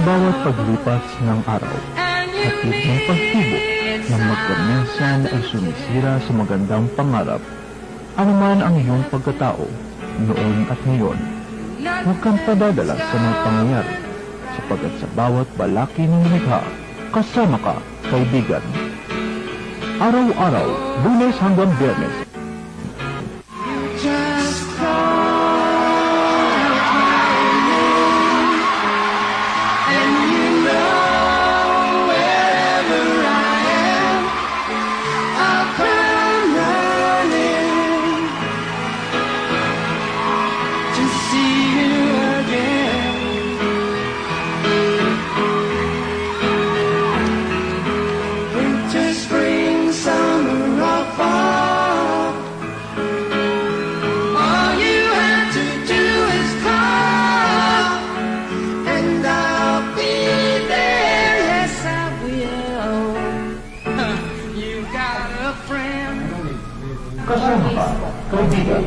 bawat paglipas ng araw, hatid ng pagtibok ng magkaminsan ay sumisira sa magandang pangarap. Ano man ang iyong pagkatao, noon at ngayon, huwag kang padadala sa mga pangyayari, sapagkat sa bawat balaki ng lumikha, kasama ka, kaibigan. Araw-araw, Lunes hanggang Biyernes, kasama ka, kaibigan.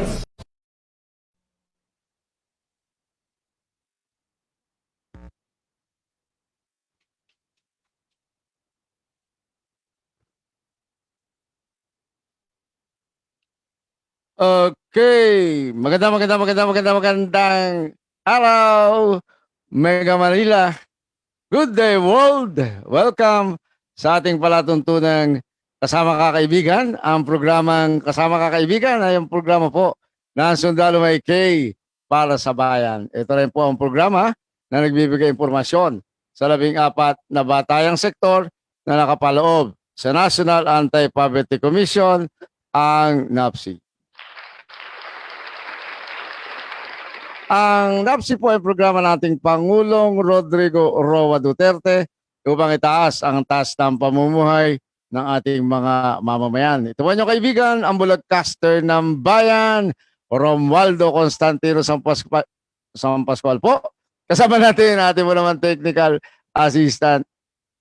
Okay, magandang araw, Mega Manila. Good day, world! Welcome sa ating palatuntunang Kasama Ka Kaibigan. Ang programang Kasama Ka Kaibigan ay ang programa po na sundalo may K para sa bayan. Ito rin po ang programa na nagbibigay impormasyon sa 14 na batayang sektor na nakapaloob sa National Anti-Poverty Commission, ang NAPSI. Ang NAPSI po ay programa nating Pangulong Rodrigo Roa Duterte upang itaas ang taas ng pamumuhay ng ating mga mamamayan. Ito po inyong kaibigan, ang bulagcaster ng bayan, Romualdo Constantino San Pascual po. Kasama natin ating mo naman technical assistant,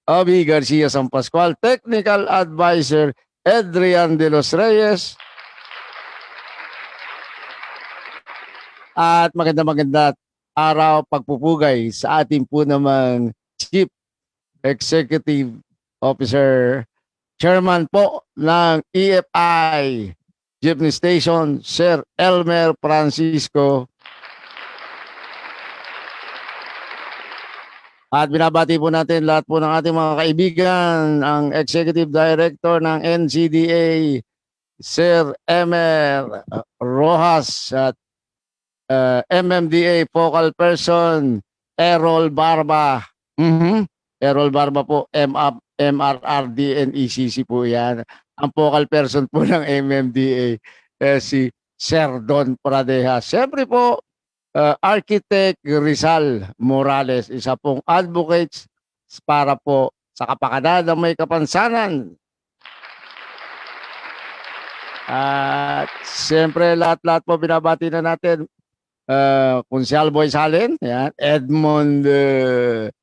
Obi Garcia San Pascual, technical advisor, Adrian de los Reyes, at maganda araw pagpupugay sa ating po namang Chief Executive Officer, Chairman po ng EFI Jeepney Station, Sir Elmer Francisco. At binabati po natin lahat po ng ating mga kaibigan, ang Executive Director ng NCDA, Sir Emer Rojas, at MMDA Focal Person, Errol Barba. Errol Barba po, MRRD and ECC po yan. Ang focal person po ng MMDA, si Sir Don Pradeja. Siyempre po, Architect Rizal Morales, isa pong advocates para po sa kapakanan ng may kapansanan. At siyempre lahat-lahat po binabati na natin. Kunsyal Boy Salen, ayan, Edmond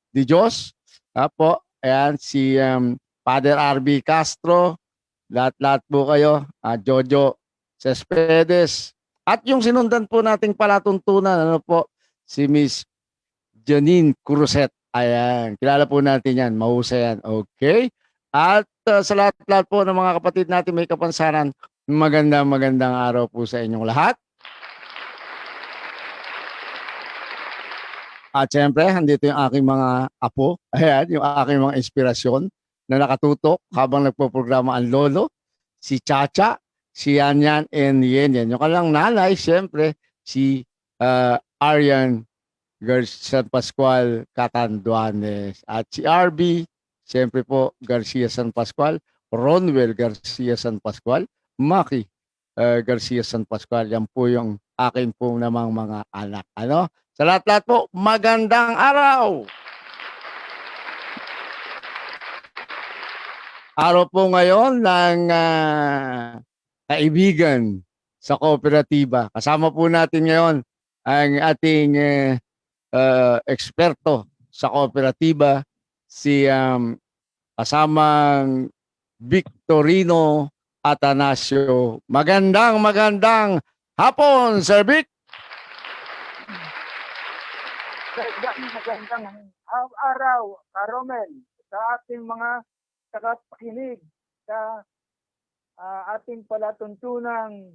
Di Dios, po, ayan, si Father RB Castro, lahat-lahat po kayo, Jojo Cespedes, at yung sinundan po nating palatuntunan, ano po, si Miss Janine Cruzet, ayan, kilala po natin yan, mahusay yan, okay? At sa lahat-lahat po ng mga kapatid natin may kapansanan, magandang araw po sa inyong lahat. At syempre, andito yung aking mga apo, ayan, yung aking mga inspirasyon na nakatutok habang nagpo-programa ang lolo, si Chacha, si Yanyan, and Yenyan. Yung kalang nanay, syempre, si Arian Garcia San Pascual Catanduanes. At si RB, syempre po, Garcia San Pascual, Ronwell Garcia San Pascual, Maki Garcia San Pascual. Yan po yung akin po namang mga anak. Ano? Sa lahat-lahat po, magandang araw! Araw po ngayon ng kaibigan sa kooperatiba. Kasama po natin ngayon ang ating eksperto sa kooperatiba, si kasamang Victorino Atanasio. Magandang hapon, Sir Vic! Magandang araw, Romel, sa ating mga tagapakinig, sa ating palatuntunang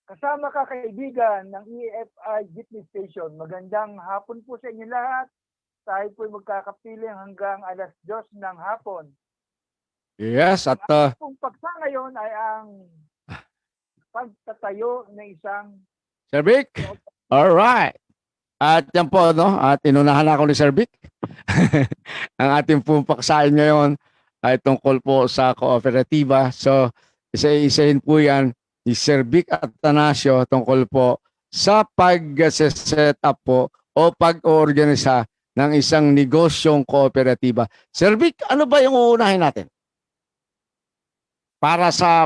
kasama ka kaibigan ng EFI Jeepney Station. Magandang hapon po sa inyo lahat. Tayo po'y magkakapiling hanggang alas 2 ng hapon. Yes, at Kung pagsa ngayon ay ang pagtatayo ng isang Sir Vic, all right. At yan po, no? At inunahan ako ni Sir Vic. Ang ating pong paksain ngayon ay tungkol po sa kooperatiba. So, isa-isahin po yan ni Sir Vic Atanasio tungkol po sa pag-set up po o pag-organisa ng isang negosyong kooperatiba. Sir Vic, ano ba yung uunahin natin? Para sa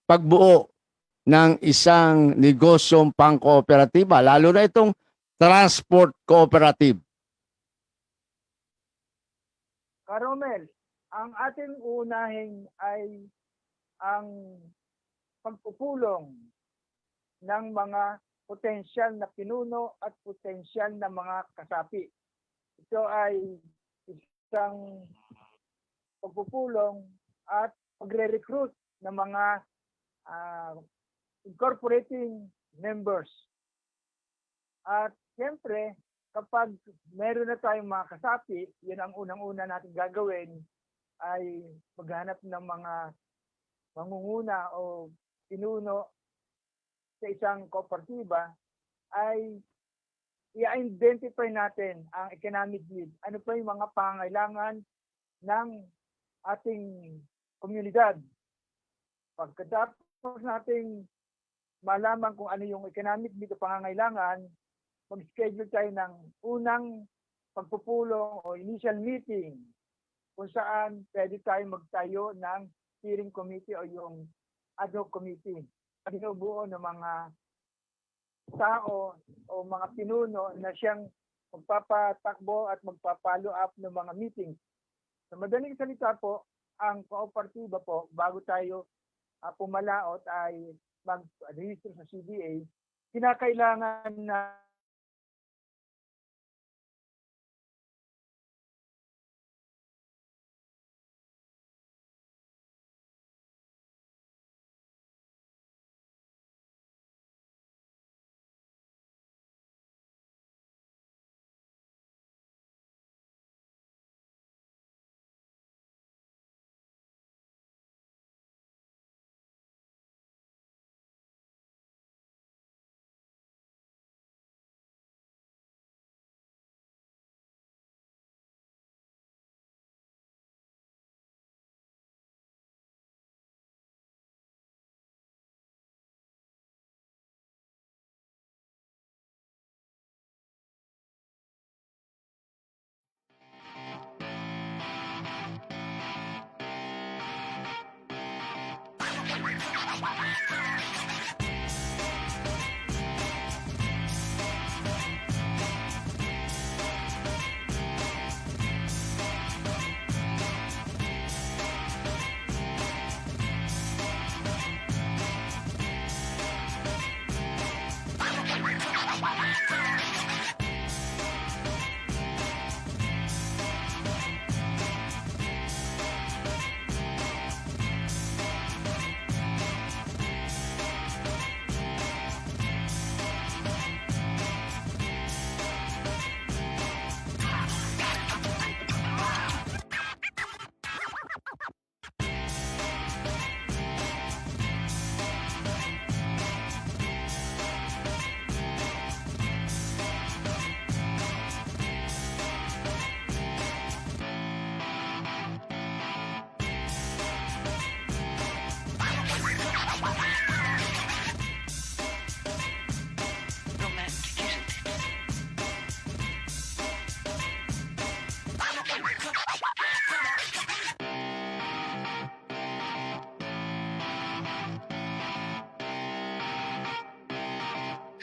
pagbuo ng isang negosyong pang-kooperatiba, lalo na itong transport cooperative. Karomel, ang ating uunahin ay ang pagpupulong ng mga potensyal na pinuno at potensyal na mga kasapi. Ito ay isang pagpupulong at pagre-recruit ng mga incorporating members. At siyempre, kapag meron na tayong mga kasapi, yun ang unang-una natin gagawin ay maghanap ng mga mangunguna o pinuno sa isang kooperatiba, ay i-identify natin ang economic need. Ano pa yung mga pangangailangan ng ating komunidad. Pagkatapos nating malaman kung ano yung economic need o pangangailangan, mag-schedule tayo ng unang pagpupulong o initial meeting kung saan pwede tayo magtayo ng steering committee o yung ad hoc committee. Binubuo ng mga tao o mga pinuno na siyang magpapatakbo at magpapalo up ng mga meetings. Sa madaling salita po, ang kooperatiba po, bago tayo pumalaot ay mag-register sa CBA, kinakailangan na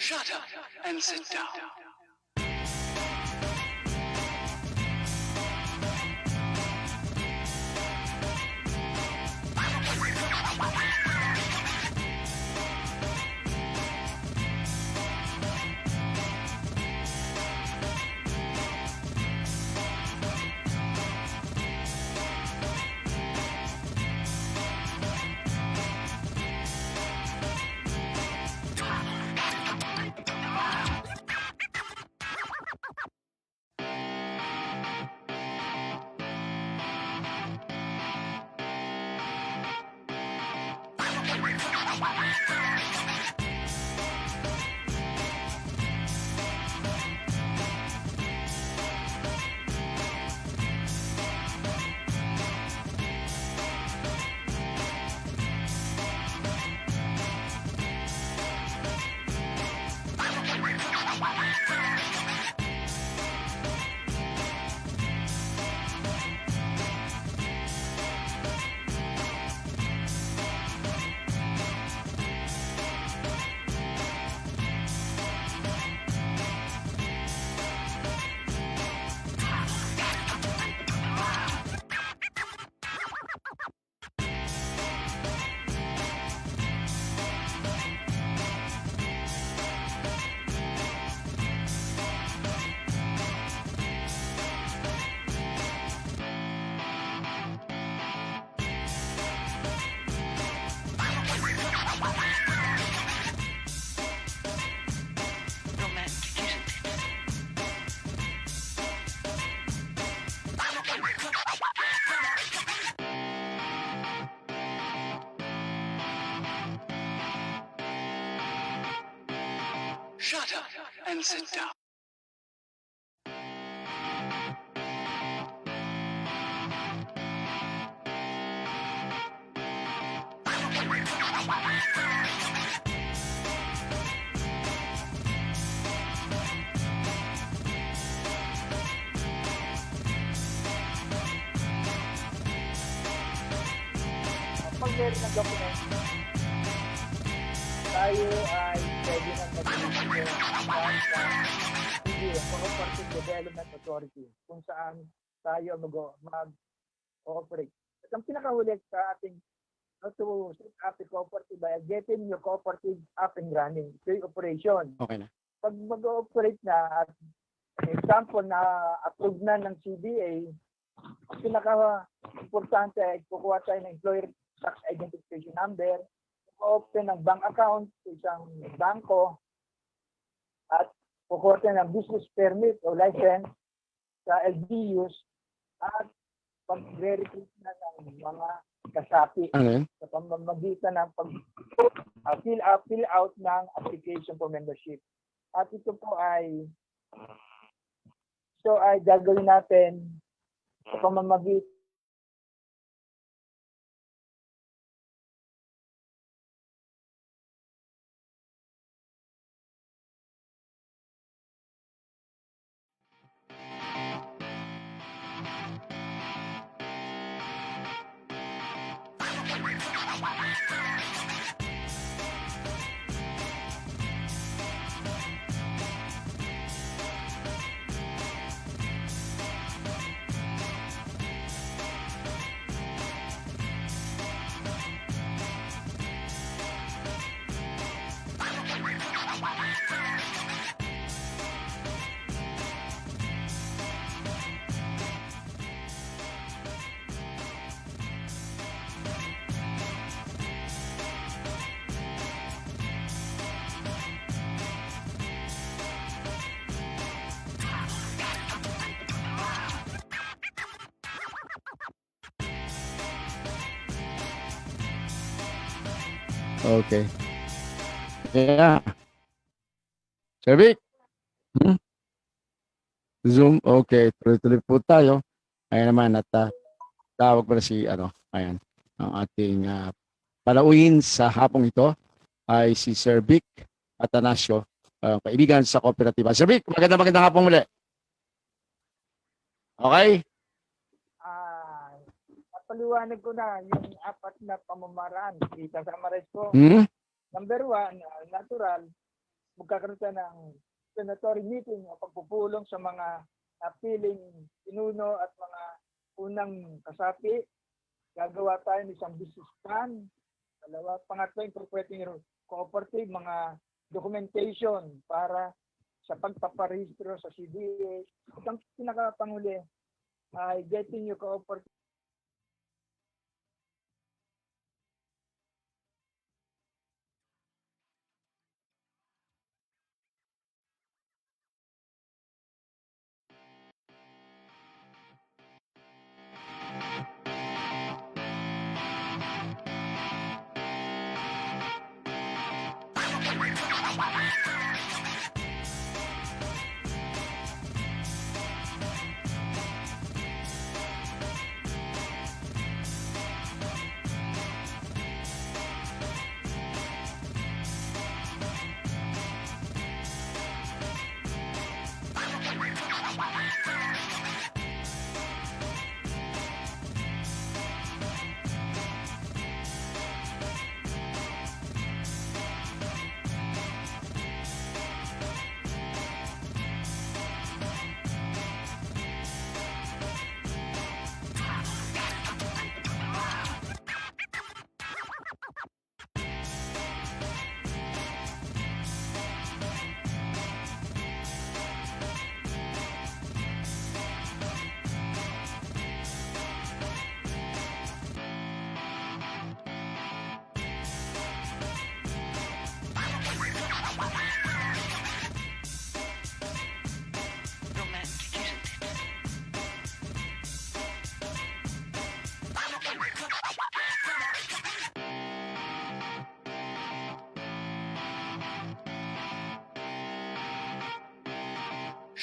Shut up and sit down. Romantic, isn't it? Shut up and sit down. Pag meron ng document, tayo ay pwede nang mag-issue sa CDA, Cooperative Development Authority, kung saan tayo mag-cooperate. At ang pinakahuli sa ating to set up the cooperative by getting your cooperative up and running. Ito yung operation. Okay na. Pag mag-ooperate na at example na approve na ng CBA, ang pinaka-importante ay kukuha tayo ng employer tax identification number, open ng bank account sa isang bangko, at kukuha tayo ng business permit o license sa LGUs, at pag-verify na ng mga kasapi Ano yun? sa pamamagitan ng fill out ng application for membership. At ito po ay gagawin natin sa pamamagitan Okay. Yeah. Sir Vic? Hmm? Zoom. Okay. Tuloy-tuloy po tayo. Ayan naman at tawag pa na si ayan, ang ating palauin sa hapong ito ay si Sir Vic Atanasio, kaibigan sa kooperatiba. Sir Vic, magandang hapong muli. Okay? paliwanag ko na yung apat na pamamaraan. Isa-summarize ko. Hmm? Number one, natural, magkakaroon tayo ng plenary meeting o pagpupulong sa mga napiling pinuno at mga unang kasapi. Gagawa tayo ng isang business plan. Pangatlo, incorporating cooperative, mga documentation para sa pagpaparehistro sa CDA. At ang pinakapanguli ay getting your cooperative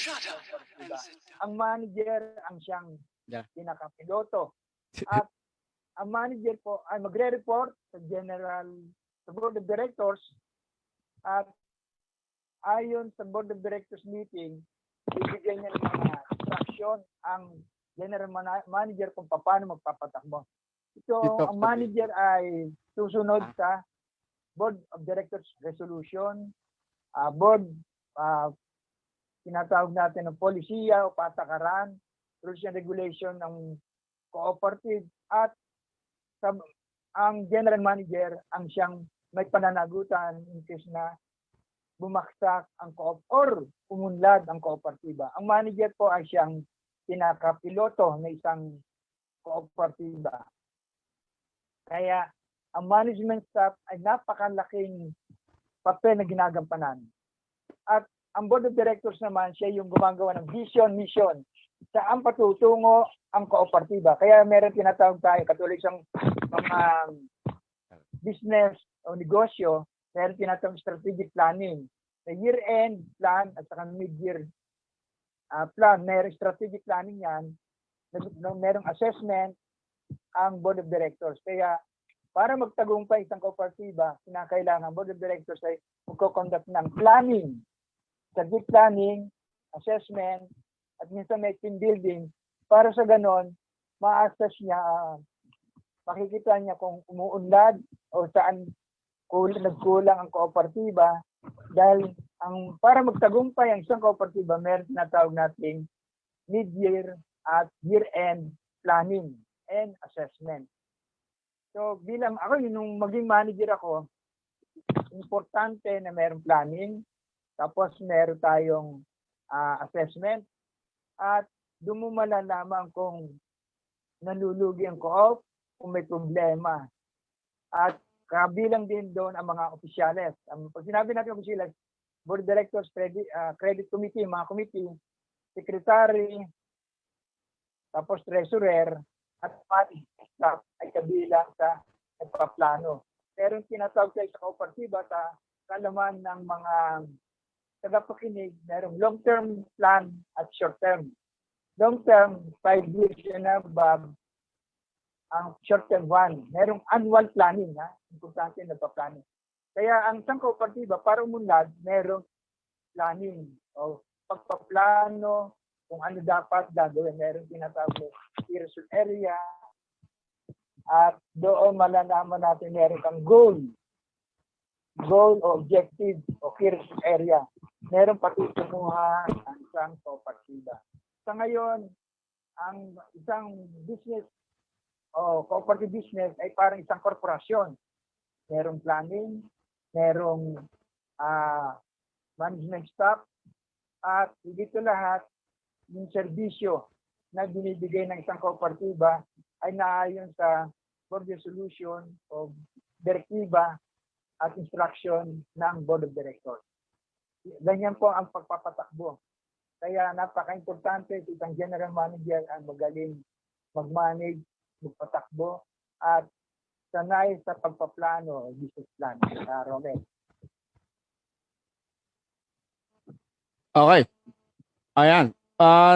Shut up and Diba? sit down. Ang manager ang siyang Yeah. pinakapiloto. At ang manager po ay magre-report sa board of directors, at ayon sa board of directors meeting, bibigyan niya ng mga instruction ang general manager kung paano magpapatakbo. Ito, Ang manager ay susunod sa board of directors resolution, board, tinatawag natin ng polisiya o patakaran, rules and regulation ng cooperative, at ang general manager ang siyang may pananagutan in case na bumaksak ang or umunlad ang kooperatiba. Ang manager po ay siyang pinakapiloto ng isang kooperatiba. Kaya ang management staff ay napakalaking papel na ginagampanan. At ang board of directors naman, siya yung gumagawa ng vision, mission, saan patutungo ang kooperatiba. Kaya meron tinatawag tayo, katulad ng mga business o negosyo, meron tinatawag strategic planning. Sa year-end plan at saka mid-year plan, meron strategic planning yan, merong assessment ang board of directors. Kaya para magtagumpay isang kooperatiba, kinakailangan board of directors ay magko-conduct ng planning, strategic planning, assessment, at minsan may team building, para sa ganon, ma-assess niya, makikita niya kung umuunlad o saan nagkulang ang kooperatiba. Dahil para magtagumpay ang isang kooperatiba, meron tinatawag nating mid-year at year-end planning and assessment. So bilang ako, nung maging manager ako, importante na mayroong planning, tapos meron tayong assessment, at doon mo malalaman kung nalulugi ang co-op, kung may problema. At kabilang din doon ang mga opisyales. Pag sinabi natin opisyales, board of directors, credit committee, mga committee, secretary, tapos treasurer, at management staff ay kabilang sa nagpaplano. Pero tinatawag sa kooperatiba sa kalaman ng mga tagapakinig, merong long-term plan at short-term. Long-term, 5 years and above. Ang short-term 1, merong annual planning. Importante na pa-planning. Kaya ang isang kooperatiba, para umunlad, merong planning. O pagpaplano, kung ano dapat gagawin. Merong tinatawag na key result area. At doon malalaman natin meron kang goal o objective o key result area. Meron patutunguhan ang isang kooperatiba. Sa ngayon, ang isang business o cooperative business ay parang isang korporasyon. Merong planning, merong management staff, at dito lahat, yung serbisyo na binibigay ng isang kooperatiba ay naayon sa board resolution o direktiba at instruction ng board of directors. Ganyan po ang pagpapatakbo. Kaya napaka-importante isang general manager ang magaling mag-manage, magpatakbo, at sanay sa pagpaplano, business plan. Romel. Okay. Ayan.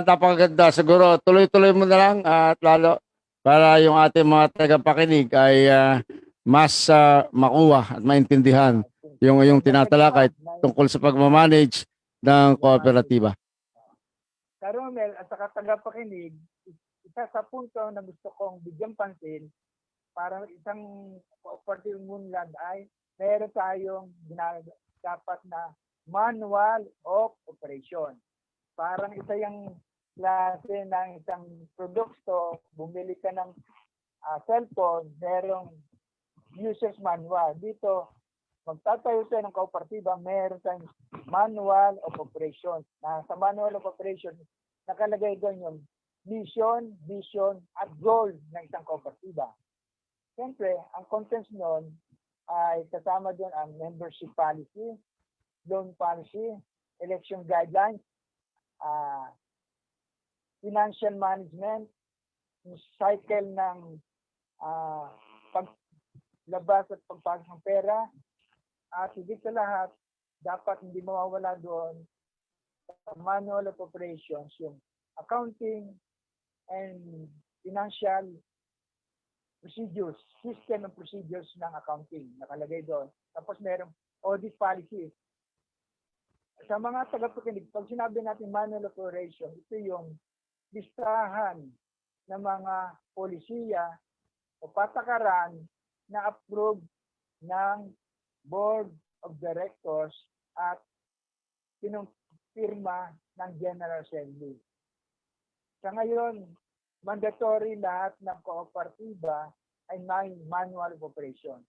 Napakaganda. Siguro tuloy-tuloy mo na lang at lalo para yung ating mga tagapakinig ay mas makuha at maintindihan yung tinatalakay tungkol sa pagmamanage ng kooperatiba. Romel, at saka tagapakinig, isa sa punto na gusto kong bigyan pansin para isang cooperative munlad ay meron tayong dapat na manual of operation. Parang isa yung klase ng isang produkto, bumili ka ng cellphone, merong user's manual. Dito, magtatayo tayo ng kooperatiba, meron tayong manual of operation. Sa manual of operation, nakalagay doon yung mission, vision, at goal ng isang kooperatiba. Siyempre, ang contents noon ay kasama doon ang membership policy, loan policy, election guidelines, financial management, cycle ng paglabas at pagpasok ng pera, at higit sa lahat, dapat hindi mawawala doon sa Manual of Operations yung accounting and financial procedures, system and procedures ng accounting, nakalagay doon. Tapos merong audit policy. Sa mga tagapakinig, pag sinabi natin Manual of Operations, ito yung listahan ng mga polisiya o patakaran na approve ng Board of Directors at pinumpirma ng General Assembly. Sa ngayon, mandatory lahat ng kooperatiba ay may Manual of Operation.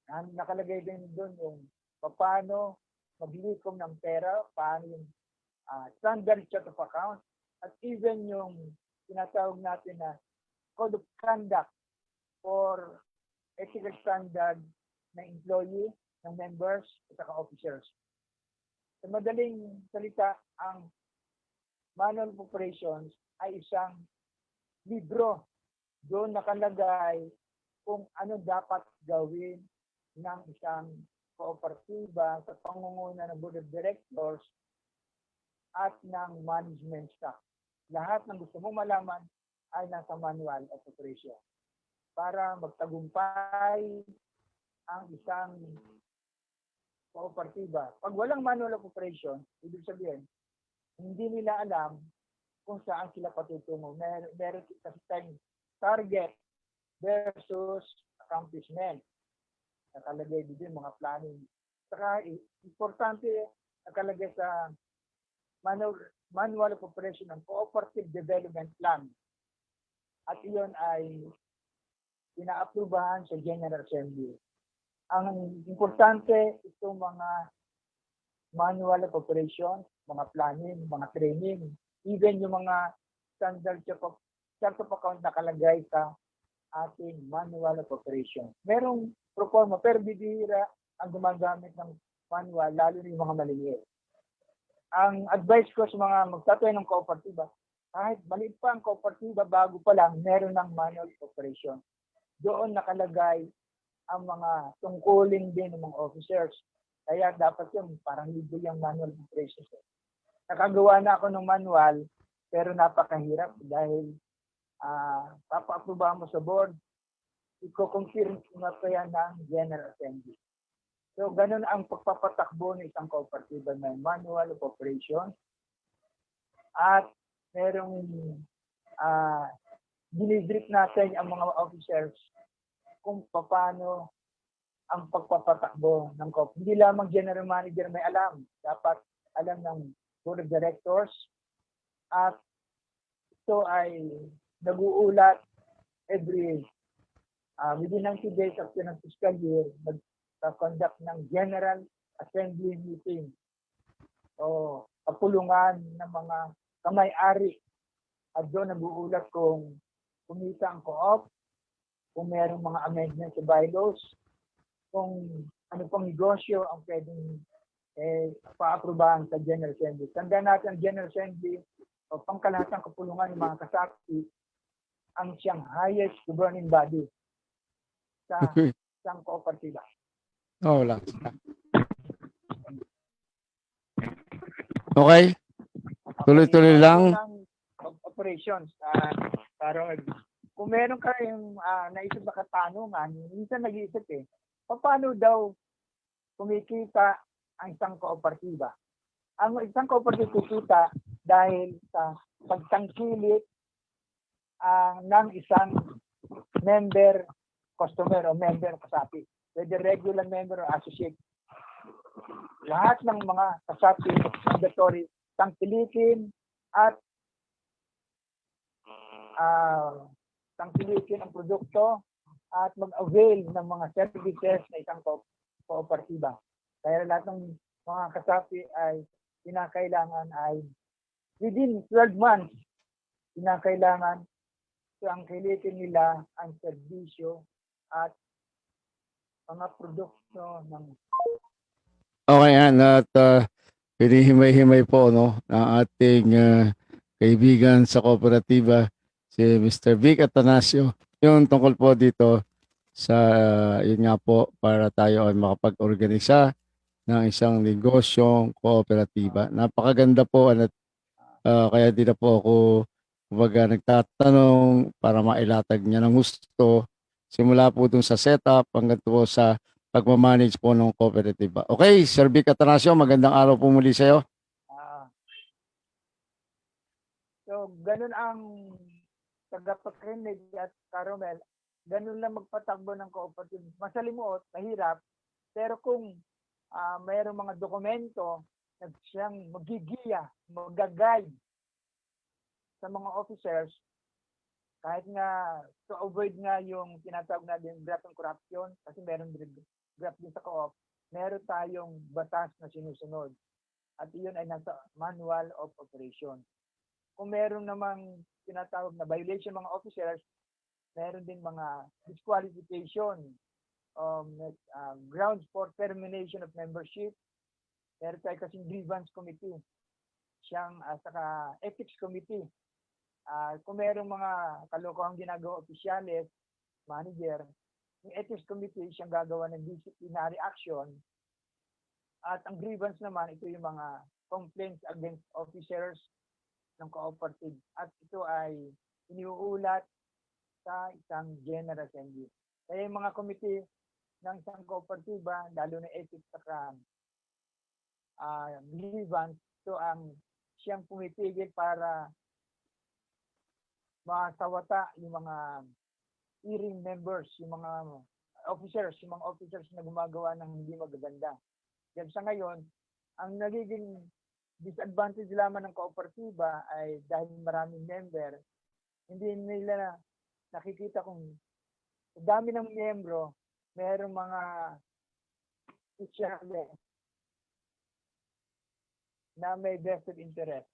Nakalagay din doon yung paano maglikom ng pera, paano yung standard chart of account, at even yung tinatawag natin na Code of Conduct for ethical standard ng employee, ng members, at saka officers. Sa madaling salita, ang Manual of Operations ay isang libro. Doon nakalagay kung ano dapat gawin ng isang kooperatiba sa pangunguna ng Board of Directors at ng management staff. Lahat ng gusto mong malaman ay nasa Manual of Operation para magtagumpay ang isang kooperatiba. Pag walang Manual of Operation, ibig sabihin, hindi nila alam kung saan sila patutungo. Meron kasi tayong target versus accomplishment. Nakalagay din yung mga planning. Saka importante, nakalagay sa Manual of Operation ng Cooperative Development Plan. At iyon ay pina-aprubahan sa General Assembly. Ang importante, itong mga Manual of Operation, mga planning, mga training, even yung mga standard chart of account nakalagay sa ating Manual of Operation. Merong proforma, pero bibihira ang gumagamit ng manual, lalo na yung mga maliliit. Ang advice ko sa mga magtatayo ng kooperatiba, kahit maliit pa ang kooperatiba, bago pa lang, meron ng Manual of Operation. Doon nakalagay ang mga tungkulin din ng mga officers. Kaya dapat yung parang libo yung Manual of Operations. Nakagawa na ako ng manual, pero napakahirap dahil papa-aprobahan mo sa board, i-confirm mo pa yan ng General Assembly. So, ganun ang pagpapatakbo ng isang kooperatiba ng Manual of Operation. At merong dinidrip natin ang mga officers kung paano ang pagpapatakbo ng kooperatiba. Hindi lamang General Manager may alam. Dapat alam ng Board of Directors. At ito ay nag-uulat every within 90 days after ng fiscal year, nag-conduct ng General Assembly meeting. O kapulungan ng mga kamay-ari. At doon nag-uulat kung kumita ang co-op, kung mayroong mga amendments sa bylaws, kung ano pang negosyo ang pwedeng pa-aprobahan sa General Assembly. Tandaan natin ang General Assembly o pangkalahatang kapulungan ng mga kasapi ang siyang highest governing body sa isang kooperatiba. Oh, wala. Okay. Tuloy-tuloy lang. Operations. Kung meron kayong naisip na katanungan, minsan nag-iisip paano daw kumikita ang isang kooperatiba? Ang isang kooperatiba kikita dahil sa pagtangkilik ng isang member customer o member kasapi, whether regular member or associate. Lahat ng mga kasapi mandatory tangkilikin at tangkilikin ang produkto at mag-avail ng mga services na isang kooperatiba. Kaya lahat ng mga kasapi ay kinakailangan ay within 12 months, kinakailangan tangkilikin nila ang serbisyo at mga produkto ng Okay, yan. At hinihimay-himay po ng ating kaibigan sa kooperatiba, si Mr. Vic Atanasio. Yung tungkol po dito sa, yun nga po, para tayo ay makapag-organisa ng isang negosyong kooperatiba. Napakaganda po at kaya di na po ako kumbaga nagtatanong para mailatag niya ng gusto simula po dun sa setup hanggang po sa pagmamanage po ng kooperatiba. Okay, Sir Vic Atanasio, magandang araw po muli sa iyo. Ah, so, ganun ang tagapakinig at Caromel, ganun lang magpatakbo ng cooperative. Masalimuot, mahirap, pero kung mayroong mga dokumento na siyang magigiya, mag-guide sa mga officers, kahit nga to avoid nga yung tinatawag natin graft and corruption, kasi meron graft din sa co-op, meron tayong batas na sinusunod. At iyon ay nasa Manual of Operation. Kung meron namang tinatawag na violation mga officers, meron din mga disqualification, grounds for termination of membership. Meron tayo kasing grievance committee, siyang saka ethics committee. Kung merong mga kalokohang ginagawa opisyalis, manager, yung ethics committee siyang gagawa ng disciplinary action. At ang grievance naman, ito yung mga complaints against officers ng cooperative. At ito ay iniuulat sa isang General Assembly. Kaya yung mga committee ng isang kooperatiba, lalo na ethics at grievance, ito ang siyang pumipigil para masawata yung mga hearing members, yung mga officers na gumagawa ng hindi magaganda. Dahil sa ngayon, ang nagiging disadvantage lamang ng kooperatiba ay dahil maraming member, hindi nila nakikita kung sa dami ng miyembro, mayroong mga opisyales na may vested interest.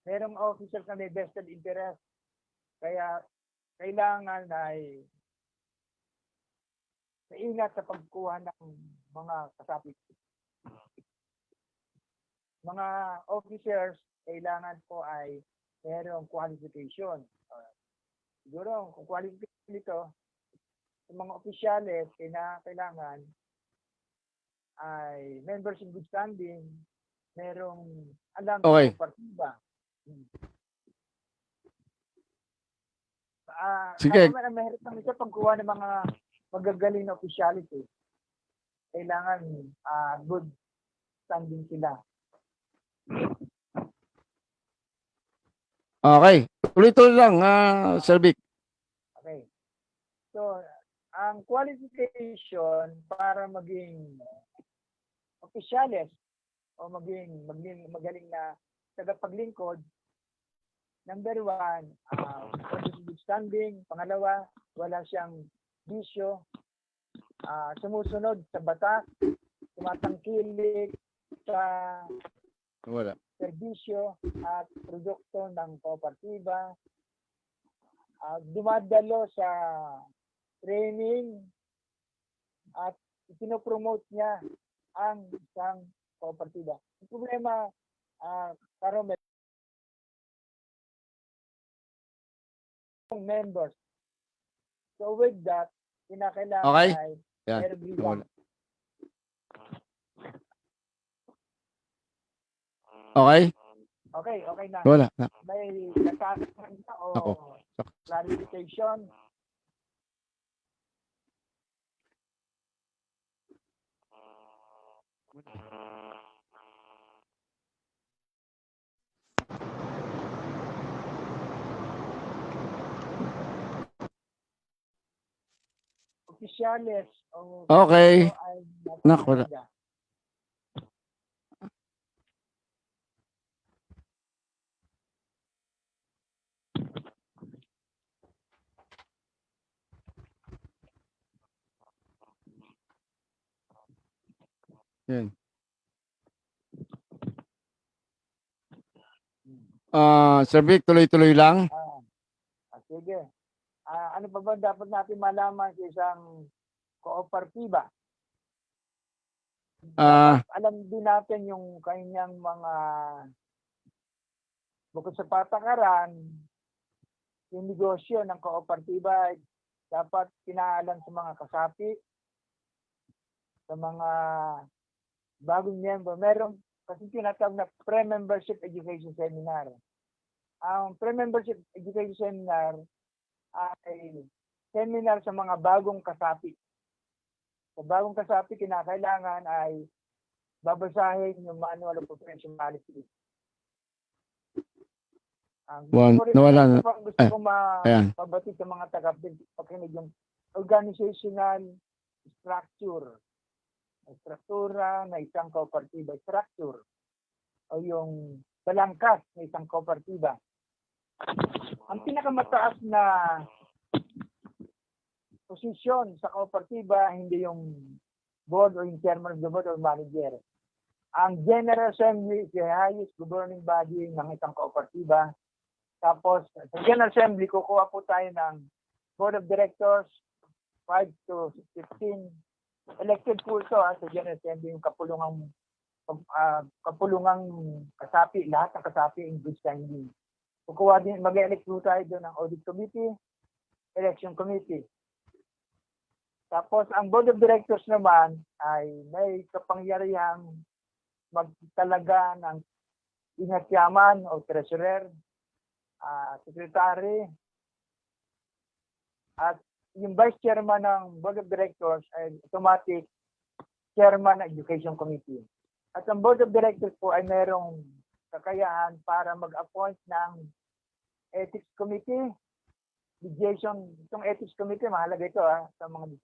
Merong officers na may vested interest. Kaya kailangan ay maingat sa pagkuha ng mga kasapi. Mga officers, kailangan po ay merong qualification. Siguro, kung qualification nito, sa mga opisyales, kailangan ay members in good standing, merong alam Okay. sa partiba. Sige. Ang mahirap ng ito pagkuha ng mga magagaling na opisyalis. Kailangan good standing sila. Okay, tuloy-tuloy lang, Sir Vic. Okay. So, ang qualification para maging opisyalis o maging magaling na tagapaglingkod, number 1, good standing. Pangalawa, wala siyang bisyo, sumusunod sa batas, tumatangkilik sa Wala. serbisyo at produkto ng kooperatiba, dumadalo sa training at pinopromote niya ang isang kooperatiba. Ang problema, Caromel, members. So with that, kinakailangan Okay. ay Yan. meron bilang. Wala. Okay? Okay na. Wala. Na. May nagkakaroon na o Ako. clarification. Opisyales o Okay. ay Nak, wala. napakahalaga. Yan. Sir Vic, tuloy-tuloy lang. Sige. Ano pa ba dapat natin malaman sa isang kooperatiba? Dapat alam din natin yung kanyang mga bukod sa patakaran, yung negosyo ng kooperatiba ay dapat pinaalam sa mga kasapi, sa mga bagong miyembro, meron kasi tinatawag na pre-membership education seminar. Ang pre-membership education seminar ay seminar sa mga bagong kasapi. Sa bagong kasapi, kinakailangan ay babasahin yung manual of professionality. Nawala na. Gusto ko Ayan. mapabatid sa mga taga-pakinig yung organizational structure. Struktura na isang kooperatiba. Structure o yung balangkas ng isang kooperatiba. Ang pinakamataas na posisyon sa kooperatiba, hindi yung board o yung chairman of the board or manager. Ang General Assembly is the highest governing body ng isang kooperatiba. Tapos, sa General Assembly, kukuha po tayo ng Board of Directors, 5 to 15. Elected po ito sa General Assembly, yung kapulungang kasapi, lahat ng kasapi in good standing. Kukuha din, mag-elect po tayo doon ng Audit Committee, Election Committee. Tapos, ang Board of Directors naman ay may kapangyarihang magtalaga ng inasyaman o treasurer, secretary, at yung vice chairman ng Board of Directors ay automatic chairman ng Education Committee. At ang Board of Directors po ay merong kakayahan para mag-appoint ng Ethics Committee, mediation. Itong Ethics Committee, mahalaga ito sa mga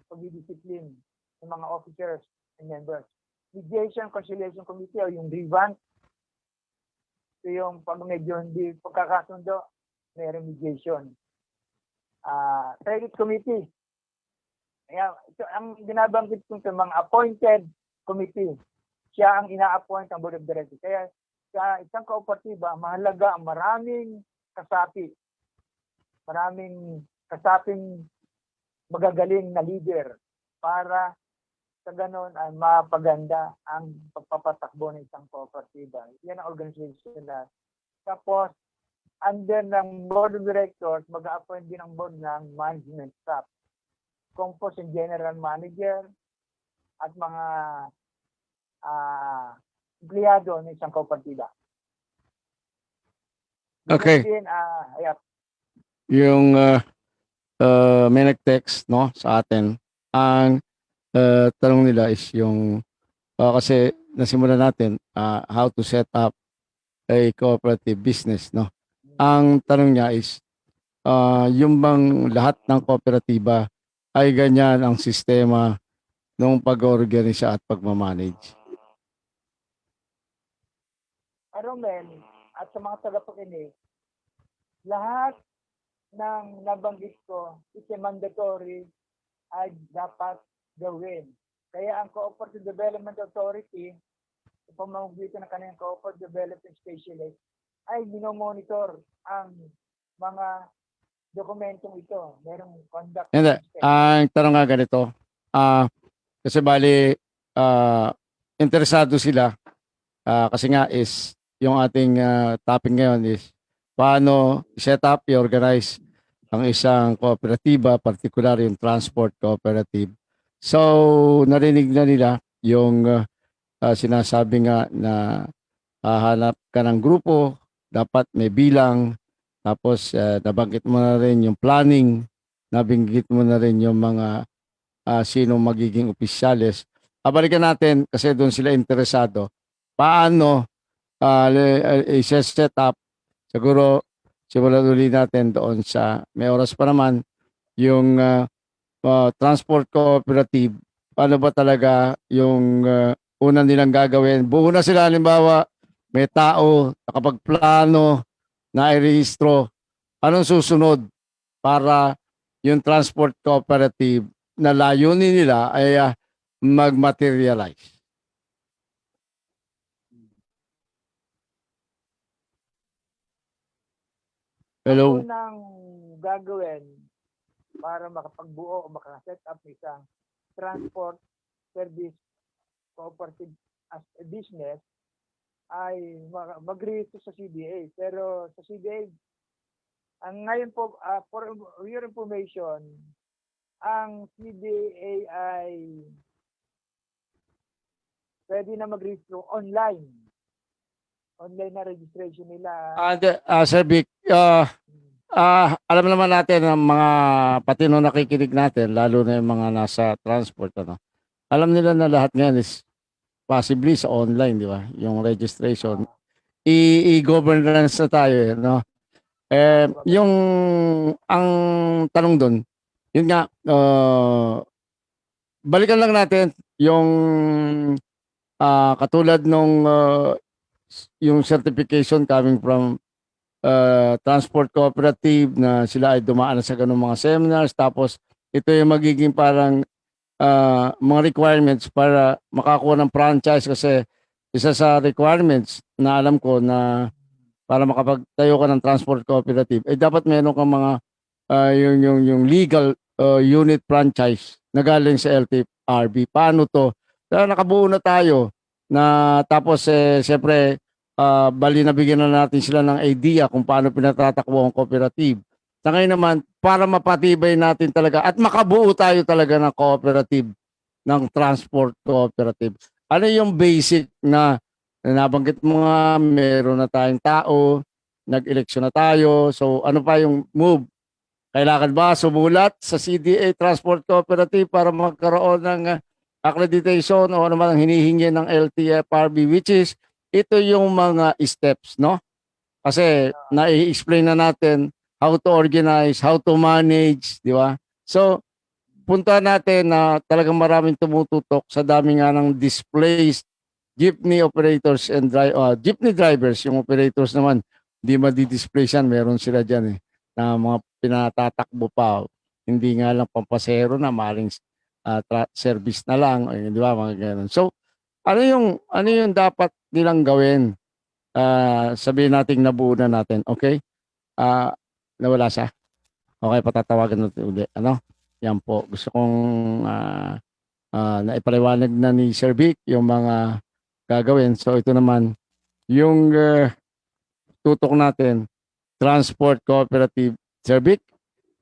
pagdidisiplin ng mga officers and members. Mediation Conciliation Committee o yung revamp. Ito yung pag medyo hindi pagkakasundo, may remediation. Credit Committee. Kaya, ito, ang binabanggit ko sa mga appointed committee, siya ang ina-appoint ng Board of Directors. Kaya sa isang kooperatiba, mahalaga ang maraming kasapi. Maraming kasaping magagaling na leader para sa ganon ay mapaganda ang pagpapatakbo ng isang kooperatiba. Yan ang organization na. Tapos, under ng Board of Directors, mag-appoint din ang board ng management staff. Composed and general manager at mga empleyado ng isang kooperatiba. Okay. Din, Yung may nag-text no, sa atin. Ang tanong nila is yung kasi nasimulan natin how to set up a cooperative business. No? Ang tanong niya is yung bang lahat ng kooperatiba ay ganyan ang sistema ng pag-organisa at pagmamanage? Romel, at sa mga tagapakinig, lahat ng nabanggit ko, it's mandatory ay dapat gawin. Kaya ang Cooperative Development Authority, sa pamamagitan ng kanyang Cooperative Development Specialist, ay minomonitor ang mga dokumentong ito. Merong conduct. Hindi. Ang tanong nga ganito, kasi bali, interesado sila, kasi nga is, yung ating topic ngayon is, paano set up, i-organize ang isang kooperatiba, particular yung transport cooperative. So, narinig na nila yung sinasabi nga na hahanap ka ng grupo, dapat may bilang, tapos nabanggit mo na rin yung planning, nabanggit mo na rin yung mga sino magiging opisyales. Balikan natin kasi doon sila interesado. Paano i-set up? Siguro simulan ulit natin doon sa may oras pa naman yung transport cooperative. Paano ba talaga yung una nilang gagawin? Buo na sila, halimbawa, may tao, nakapagplano, na-rehistro. Anong susunod para yung transport cooperative na layunin nila ay mag-materialize? Ang Hello? unang gagawin para makapagbuo o makaset up ng isang transport service cooperative as a business ay mag-register sa CBA. Pero sa CBA, ang ngayon po, for your information, ang CBA ay pwede na mag-register online. Online na registration nila. Sir Vic, alam naman natin ang mga pati nung nakikinig natin, lalo na yung mga nasa transport, ano, alam nila na lahat ngayon is possibly sa online, di ba? Yung registration. I-governance na tayo, no? Yung, ang tanong doon, yun nga, balikan lang natin yung katulad nung yung certification coming from transport cooperative na sila ay dumaan na sa ganung mga seminars, tapos ito yung magiging parang mga requirements para makakuha ng franchise, kasi isa sa requirements na alam ko na para makapagtayo ka ng transport cooperative eh dapat meron kang mga yung legal unit franchise na galing sa LTFRB. Paano to? Kaya nakabuo na tayo na tapos siyempre bali nabigyan na natin sila ng idea kung paano pinatatakbo ang cooperative. Sa ngayon naman, para mapatibay natin talaga at makabuo tayo talaga ng cooperative, ng transport cooperative. Ano yung basic na nabanggit mo nga, meron na tayong tao, nag-eleksyon na tayo, so ano pa yung move? Kailangan ba sumulat sa CDA Transport Cooperative para magkaroon ng accreditation o ano man ang hinihingi ng LTFRB, which is ito yung mga steps, no? Kasi na-explain na natin how to organize, how to manage, di ba? So, punta natin na talagang maraming tumututok sa dami nga ng displaced jeepney operators and jeepney drivers. Yung operators naman, hindi madi-displace yan. Meron sila dyan na mga pinatatakbo pa. Hindi nga lang pampasero na, maling service na lang. Di ba? Mga ganun. So, ano yung dapat nilang gawin? Sabihin natin nabuo na natin. Okay? Nawala siya. Okay, patatawagan natin ulit. Ano? Yan po. Gusto kong naipaliwanag na ni Sir Vic yung mga gagawin. So ito naman, yung tutok natin, Transport Cooperative. Sir Vic,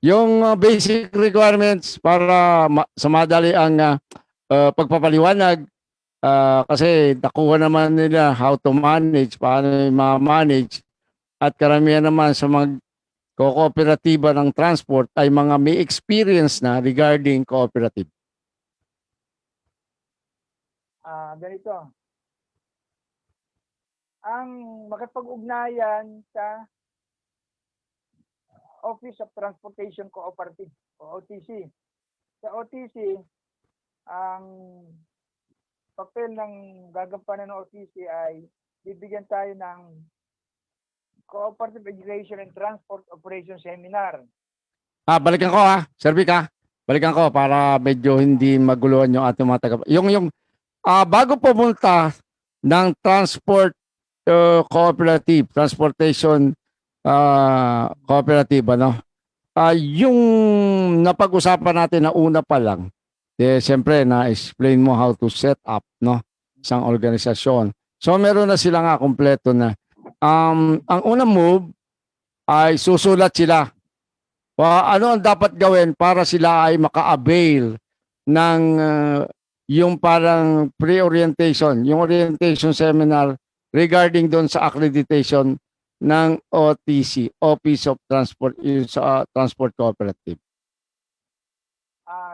yung basic requirements para sa madali ang pagpapaliwanag, kasi nakuha naman nila how to manage, paano ma-manage, at karamihan naman sa mga kooperatiba ng transport ay mga may experience na regarding cooperative. Ganito. Ang makipag-ugnayan sa Office of Transportation Cooperative o OTC. Sa OTC, ang papel ng gagampanan ng OTC ay bibigyan tayo ng Cooperative Education and Transport Operation Seminar. Balikan ko Sir Vic Balikan ko para medyo hindi maguluhan yung ating mga taga. Yung bago pumunta ng transport cooperative, transportation cooperative, ano? Yung napag-usapan natin na una pa lang, siyempre na-explain mo how to set up, no? Isang organisasyon. So meron na sila nga kompleto na. Ang unang move ay susulat sila. Ano ang dapat gawin para sila ay maka-avail ng yung parang pre-orientation, yung orientation seminar regarding doon sa accreditation ng OTC, Office of Transport, sa Transport Cooperative.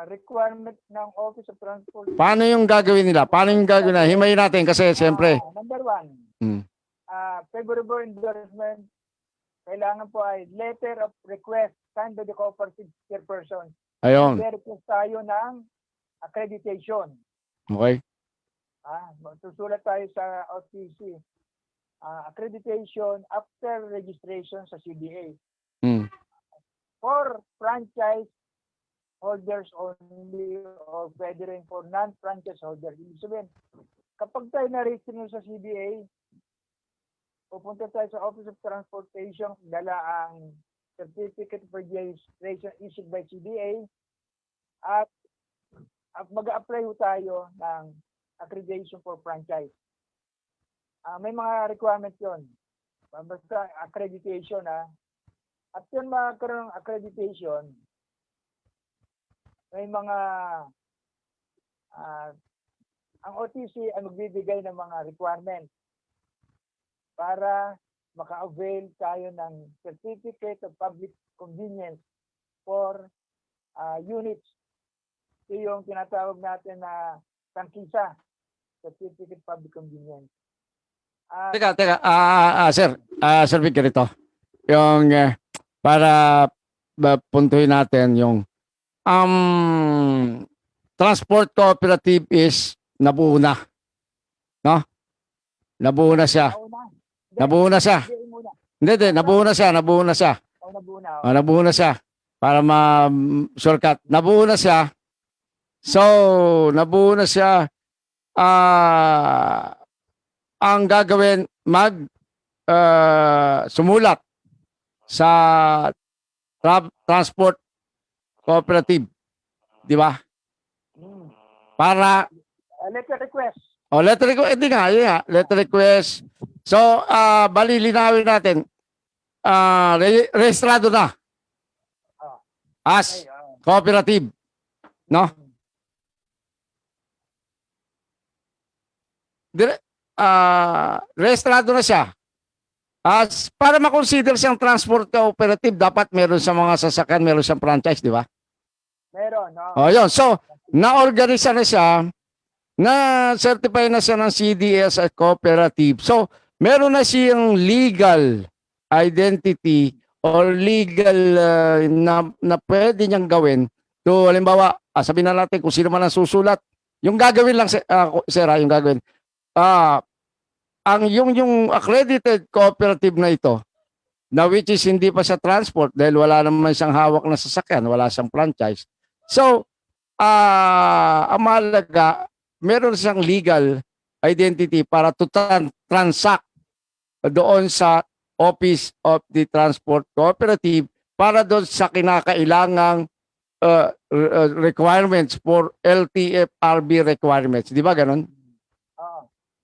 Requirement ng Office of Transport. Paano yung gagawin nila? Paano yung gagawin nila? Himayin natin kasi siyempre. Number one, favorable endorsement, kailangan po ay letter of request signed by the cooperative chairperson. Ayun. Request tayo ng accreditation. Okay. Susulat tayo sa OTC. Accreditation after registration sa CDA. For franchise holders only or pwede rin for non-franchise holders. Ibig sabihin, kapag tayo na-register sa CDA, pupunta tayo sa Office of Transportation, dala ang Certificate of Registration issued by CDA, at mag-a-apply tayo ng accreditation for franchise. May mga requirements yon. Basta accreditation At yun magkaroon ng accreditation, may mga ang OTC ay magbibigay ng mga requirements para maka-avail tayo ng Certificate of Public Convenience for units. Ito yung tinatawag natin na tangkisa, Certificate of Public Convenience. Teka, sir. Sir Vic, ganito. Yung, para puntuhin natin yung, transport cooperative is nabuo na. No? Nabuo na siya. Nabuo na siya. Hindi, nabuo na siya. Nabuo na siya. Nabuo na siya. Para ma-shortcut. Nabuo na siya. So, nabuo na siya. Ang gagawin, sumulat sa transport cooperative. Di ba? Para Letter request. letter request, hindi nga, yun nga, letter request. So, bali linawin natin. Rehistrado na as cooperative. No? Rehistrado na siya. As para ma-consider siyang transport cooperative, dapat meron sa mga sasakyan, meron siyang franchise, di ba? Meron, no? O, yun. So, na-organisa na siya, na-certify na siya ng CDS at cooperative. So, meron na siyang legal identity or legal na pwede niyang gawin. So, halimbawa, sabihin na natin kung sino man ang susulat, yung gagawin lang, sir, yung gagawin. Yung accredited cooperative na ito, na which is hindi pa sa transport dahil wala naman siyang hawak na sasakyan, wala siyang franchise. So, ang mahalaga, meron siyang legal identity para to transact doon sa Office of the Transport Cooperative para doon sa kinakailangang requirements for LTFRB requirements. Di ba ganun?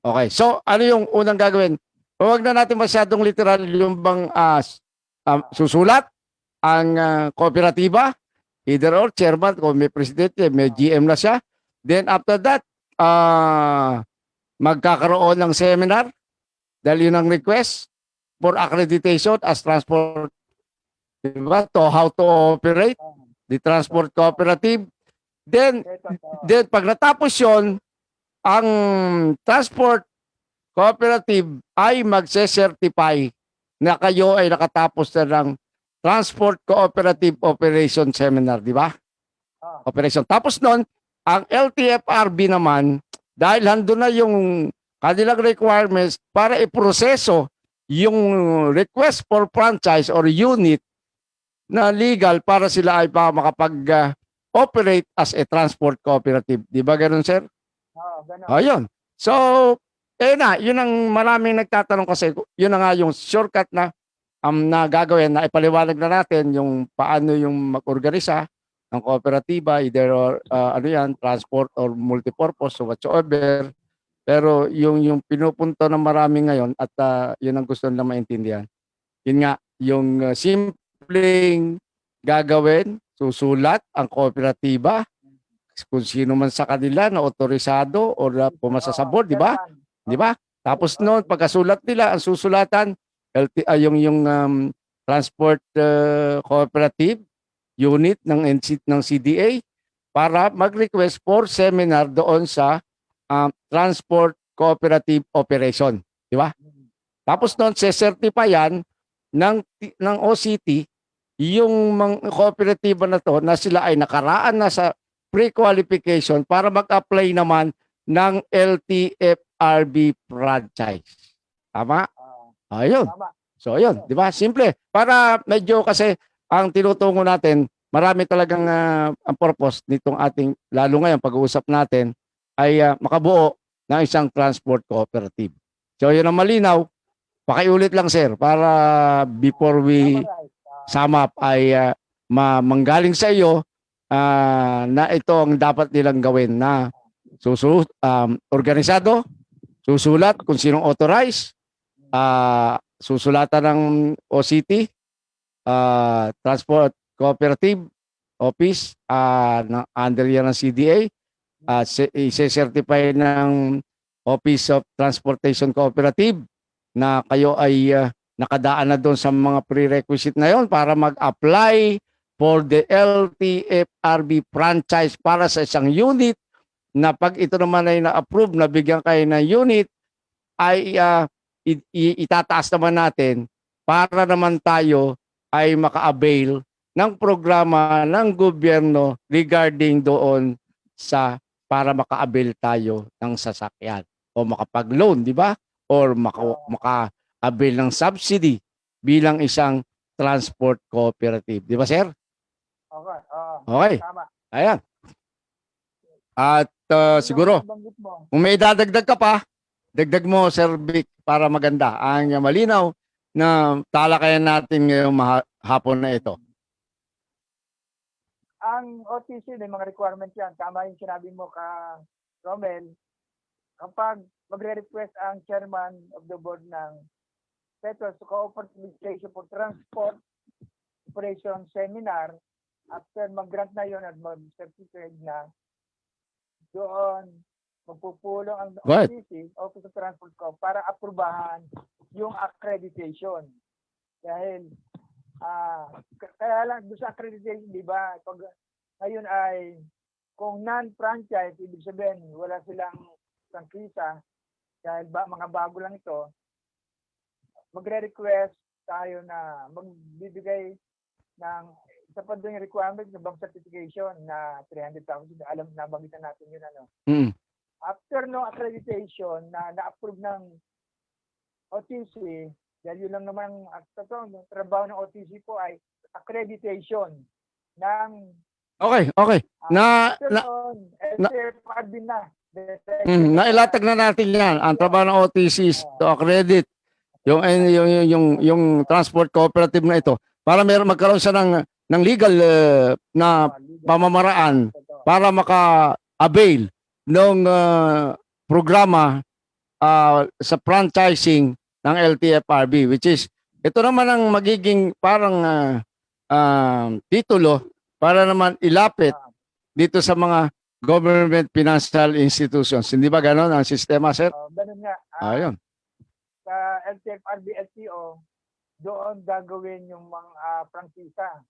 Okay. So, ano yung unang gagawin? Huwag na natin masyadong literal yung bang susulat ang kooperatiba, either or chairman, kung may presidente, may GM na siya. Then after that, magkakaroon ng seminar dahil yun ang request for accreditation as transport, diba? To how to operate the transport cooperative. Then pag natapos yun, ang transport cooperative ay magse-certify na kayo ay nakatapos na ng Transport Cooperative Operation Seminar, di ba? Operation. Tapos nun, ang LTFRB naman, dahil hando na yung kanilang requirements para iproseso yung request for franchise or unit na legal para sila ay makapag-operate as a transport cooperative. Di ba ganun, sir? Ayun. So, yun ang maraming nagtatanong kasi, yun na nga yung shortcut na na gagawin na ipaliwanag na natin yung paano yung mag-organisa ng kooperatiba, either transport or multipurpose or whatsoever. Pero yung pinupunto ng marami ngayon at yun ang gusto nila maintindihan. Yun nga, yung simpleng gagawin, susulat ang kooperatiba, kung sino man sa kanila na otorisado o pumasa sa board, di ba? Di ba? Tapos noon, pagkasulat nila, ang susulatan, yung transport cooperative unit ng CDA para mag-request for seminar doon sa transport cooperative operation. Di ba? Tapos noon, se-certify yan ng OCT yung mga kooperatiba na to na sila ay nakaraan na sa pre-qualification para mag-apply naman ng LTFRB franchise. Tama? Ayun. So, ayun. Di ba? Simple. Para medyo kasi ang tinutungo natin, marami talagang ang purpose nitong ating, lalo ngayon pag-uusap natin, ay makabuo ng isang transport cooperative. So, yun ang malinaw. Pakiulit lang, sir, para before we sum up ay manggaling sa iyo na ito ang dapat nilang gawin na organisado, susulat kung sinong authorized, susulatan ng OCT, Transport Cooperative Office, under yan ng CDA, i-certify ng Office of Transportation Cooperative na kayo ay nakadaan na doon sa mga prerequisite na yon para mag-apply for the LTFRB franchise para sa isang unit na pag ito naman ay na-approve, nabigyan kayo ng unit, ay itataas naman natin para naman tayo ay maka-avail ng programa ng gobyerno regarding doon sa para maka-avail tayo ng sasakyan o makapag-loan, di ba? Or maka-avail ng subsidy bilang isang transport cooperative. Di ba, sir? Okay. Okay. Tama. Ayan. At siguro, Banggit mo. kung may dadagdag ka pa, dagdag mo, Sir Vic, para maganda ang malinaw na talakayan natin ngayong hapon na ito. Ang OTC, may mga requirements yan. Tama yung sinabi mo ka, Romel. Kapag magre-request ang chairman of the board ng Petros Cooperative Association for Transport Operation Seminar, after mag-grant na yon at mag-certificate na, doon magpupulong ang Right. OTC, Office of Transport Co, para aprubahan yung accreditation. Dahil kaya lang doon sa accreditation, di ba, pag ngayon ay kung non-franchise, ibig sabihin wala silang prangkisa dahil mga bago lang ito, magre-request tayo na magbibigay ng isa pa doon yung requirement ng bank certification na 300,000. Alam, nabangitan natin yun ano. Mm. After no accreditation na na-approve ng OTC, dahil yun lang naman ang trabaho ng OTC po ay accreditation ng Okay. LTFRB na. Nailatag na natin yan. Ang trabaho ng OTC is to accredit yung transport cooperative na ito para magkaroon siya ng legal na pamamaraan para maka-avail ng programa sa franchising ng LTFRB, which is ito naman ang magiging parang titulo para naman ilapit dito sa mga government financial institutions. Hindi ba ganon ang sistema, sir? Ganun nga. Ayun. Sa LTFRB, LTO, doon gagawin yung mga prangkisa.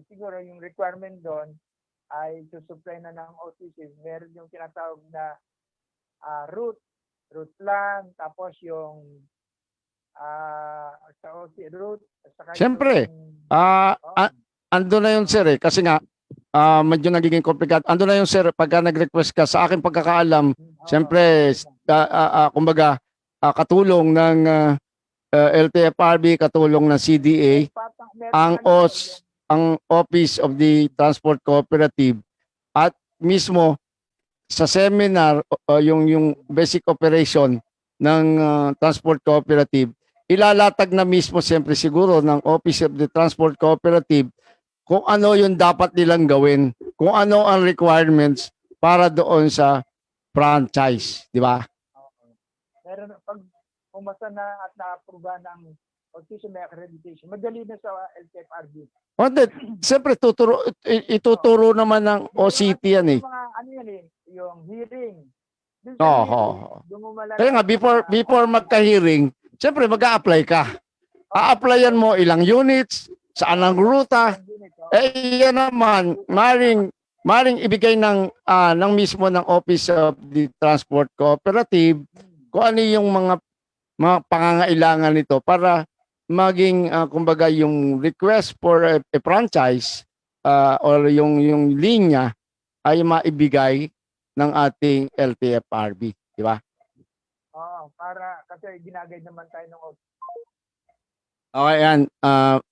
Siguro yung requirement doon ay susupply na ng OTC. Meron yung tinatawag na route plan, tapos yung sa OTC route. Siyempre, ando na yun, sir, kasi nga medyo nagiging komplikado. Ando na yun, sir, pagka nag-request ka sa aking pagkakaalam, siyempre kumbaga katulong ng LTFRB, katulong ng CDA, ang Office of the Transport Cooperative at mismo sa seminar yung basic operation ng Transport Cooperative, ilalatag na mismo siyempre siguro ng Office of the Transport Cooperative kung ano yung dapat nilang gawin, kung ano ang requirements para doon sa franchise, di ba? Meron pag umasa na at na-approve ng OTC may accreditation, madali na sa LTFRB. Siyempre ituturo naman ng OCT yan eh. Mga ano yan eh, yung hearing. Kaya nga before magka-hearing, siyempre mag-a-apply ka. A-applyan mo ilang units, saan ang ruta. Yan naman, maring ibigay ng mismo ng Office of the Transport Cooperative kung ano yung mga pangangailangan nito para maging kumbaga yung request for a franchise or yung linya ay maibigay ng ating LTFRB, di ba? Para kasi ginagay naman tayo ng Okay, yan.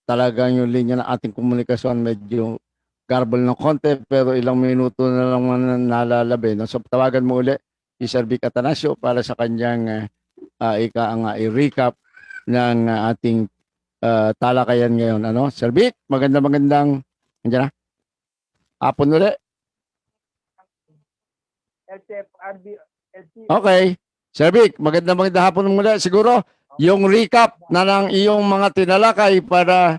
Talagang yung linya ng ating komunikasyon medyo garble ng konti pero ilang minuto na lang nalalabi. No? So tawagan mo uli si Sir Vic Atanasio para sa kanyang i-recap ng ating talakayan ngayon. Ano? Sir Vic, magandang nandiyan na? Hapon uli. LTFRB, LTO. Okay. Sir Vic, magandang hapon muli. Siguro yung recap na ng iyong mga tinalakay para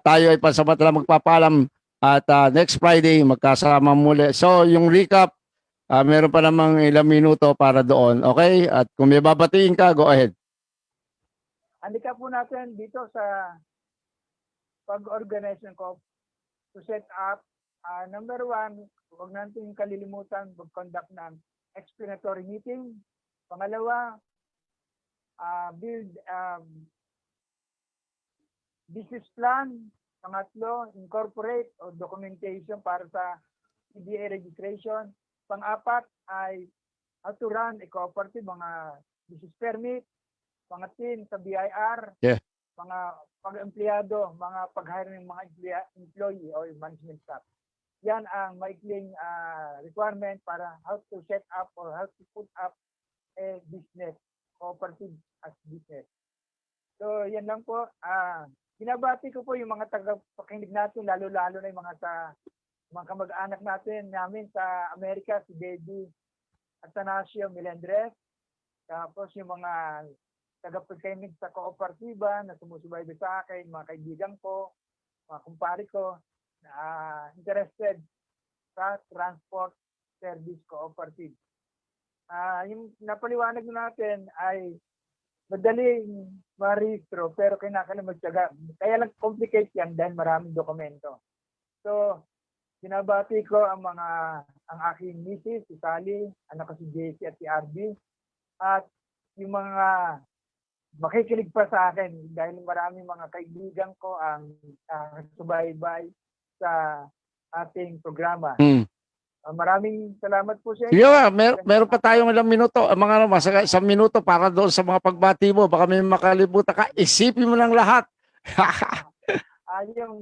tayo ay pansamantala magpapaalam at next Friday magkasama muli. So yung recap Meron pa namang ilang minuto para doon. Okay? At kung may babatiin ka, go ahead. Halika po natin dito sa pag-organize ng COP to set up, number one, huwag natin kalilimutan mag-conduct ng explanatory meeting. Pangalawa, build business plan. Pangatlo, incorporate o documentation para sa CDA registration. Pang-apat ay how to run a cooperative, mga business permit. Pangatin sa BIR. Yeah. Mga pag-empleyado, mga pag-hire ng mga employee o management staff. Yan ang maikling requirement para how to set up or how to put up a business, cooperative as business. So yan lang po. Binabati ko po yung mga tagapakinig natin, lalo-lalo na yung mga kamag-anak namin sa Amerika, si Baby Atanasio Melendres. Tapos yung mga tagapakinig sa kooperatiba na sumusubaybay sa akin, mga kaibigan ko, mga kumpare ko, na interested sa transport service cooperative. Yung napaliwanag natin ay madaling marehistro pero kailangan magtiyaga. Kaya lang complicate yan dahil maraming dokumento. So, binabati ko ang aking misis, si Sally, anak ko si JC at si RB, at yung mga makikinig pa sa akin dahil maraming mga kaibigan ko ang subaybay sa ating programa. Maraming salamat po sa inyo. Sige ba, meron pa tayong ilang minuto, mga isang minuto para doon sa mga pagbati mo. Baka may makalimutan ka, isipin mo lang lahat. Yung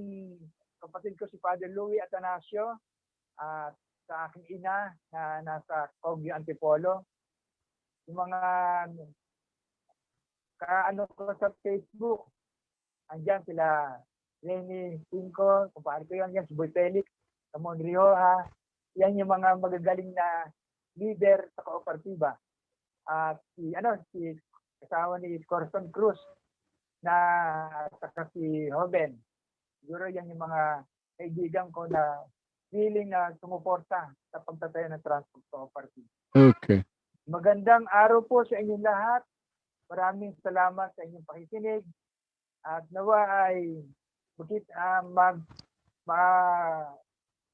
kapatid ko si Father Louis Atanasio, at sa aking ina na nasa Cogyo Antipolo. Yung mga kaano ko sa Facebook, andyan sila Lenny Cinco, kumpare ko yan, si Boy Felix, Ramon Rioja. Yan yung mga magagaling na leader sa kooperatiba. At si kasama ni Corson Cruz na saka si Hoben. Siguro yan yung mga kaibigan ko na willing na sumuporta sa pagtatayo ng transport cooperative. Okay. Magandang araw po sa inyong lahat. Maraming salamat sa inyong pakikinig. At nawa ay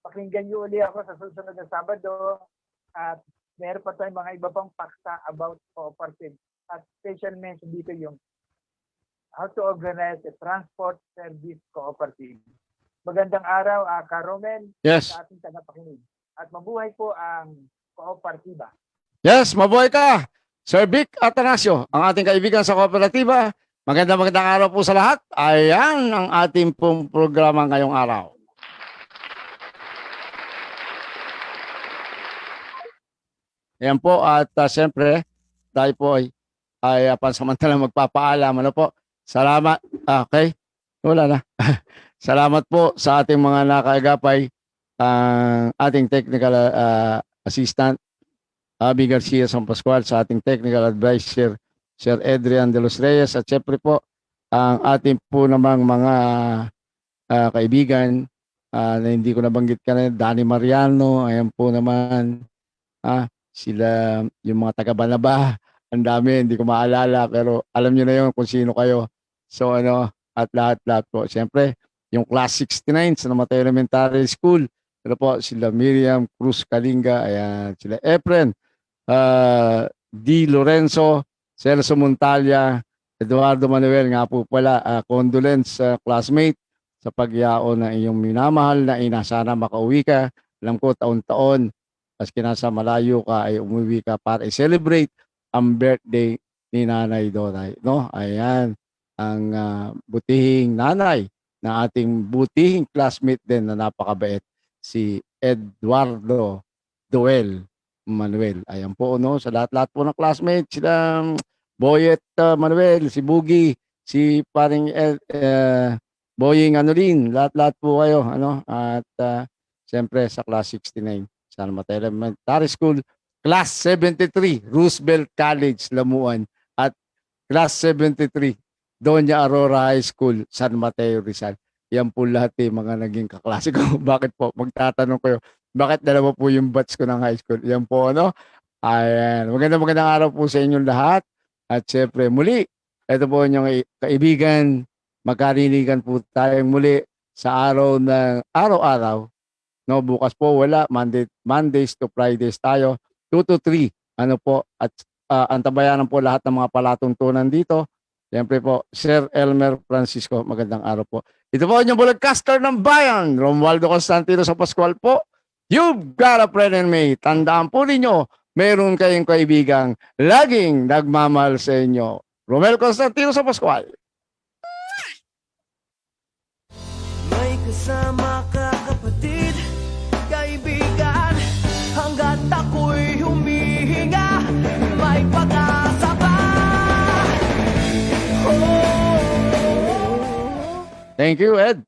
pakinggan niyo uli ako sa susunod na Sabado at meron pa tayong mga iba pang paksa about cooperative at special mention dito yung how to organize a transport service cooperative. Magandang araw, Ka Romel, Yes. sa ating tagapakinig. At mabuhay po ang kooperatiba. Yes, mabuhay ka. Sir Vic Atanasio, ang ating kaibigan sa kooperatiba. Magandang araw po sa lahat. Ayan ang ating pong programa ngayong araw. Ayan po at siyempre tayo po ay pansamantalang magpapaalam. Ano po? Salamat. Okay. Wala na. Salamat po sa ating mga nakaagapay, ang ating technical assistant, Abby Garcia San Pascual, sa ating technical advisor, Sir Adrian De Los Reyes, at siyempre po ang ating po namang mga kaibigan na hindi ko nabanggit kanina, Danny Mariano, ayan po naman, sila, yung mga taga-Banaba, ang dami, hindi ko maalala, pero alam nyo na yun kung sino kayo. So at lahat po. Siyempre, yung Class 69 sa Mateo Elementary School, pero po sila Miriam Cruz Kalinga, ayan, sila Efren, D. Lorenzo, Celso Montalia, Eduardo Manuel, nga po pala, condolence classmate sa pagyao na iyong minamahal na ina. Sana makauwi ka. Alam ko, taon-taon, maski nasa malayo ka, ay umuwi ka para i-celebrate ang birthday ni Nanay Doray. No? Ayan, ang butihing nanay na ating butihing classmate din na napakabait, si Eduardo Doel Manuel. Ayan po, no? Sa lahat-lahat po ng classmates, sila Boyet Manuel, si Bugi, si paring Boying Anolin, lahat-lahat po kayo, ano? At siyempre sa Class 69, San Mateo Elementary School, Class 73, Roosevelt College, Lamuan, at Class 73, Doña Aurora High School, San Mateo, Rizal. yan po lahat mga naging kaklase ko. Bakit po? Magtatanong kayo, bakit dalawa po yung batch ko ng high school? Yan po, ano? Ayan. Magandang araw po sa inyong lahat. At syempre, muli, ito po inyong kaibigan, magkarinigan po tayong muli sa araw ng araw-araw. No, bukas po wala, Mondays to Fridays tayo, 2 to 3. Ano po, at antabayanan po lahat ng mga palatuntunan dito. Siyempre po, Sir Elmer Francisco, magandang araw po. Ito po inyong broadcaster ng bayan, Romualdo Constantino sa Pascual po. You've got a friend in me. Tandaan po ninyo, meron kayong kaibigang laging nagmamahal sa inyo. Romel Constantino sa Pascual. May kasama ka kapatid, kaibigan, hanggat ako'y humihinga, may pag-asa pa. Thank you, Ed.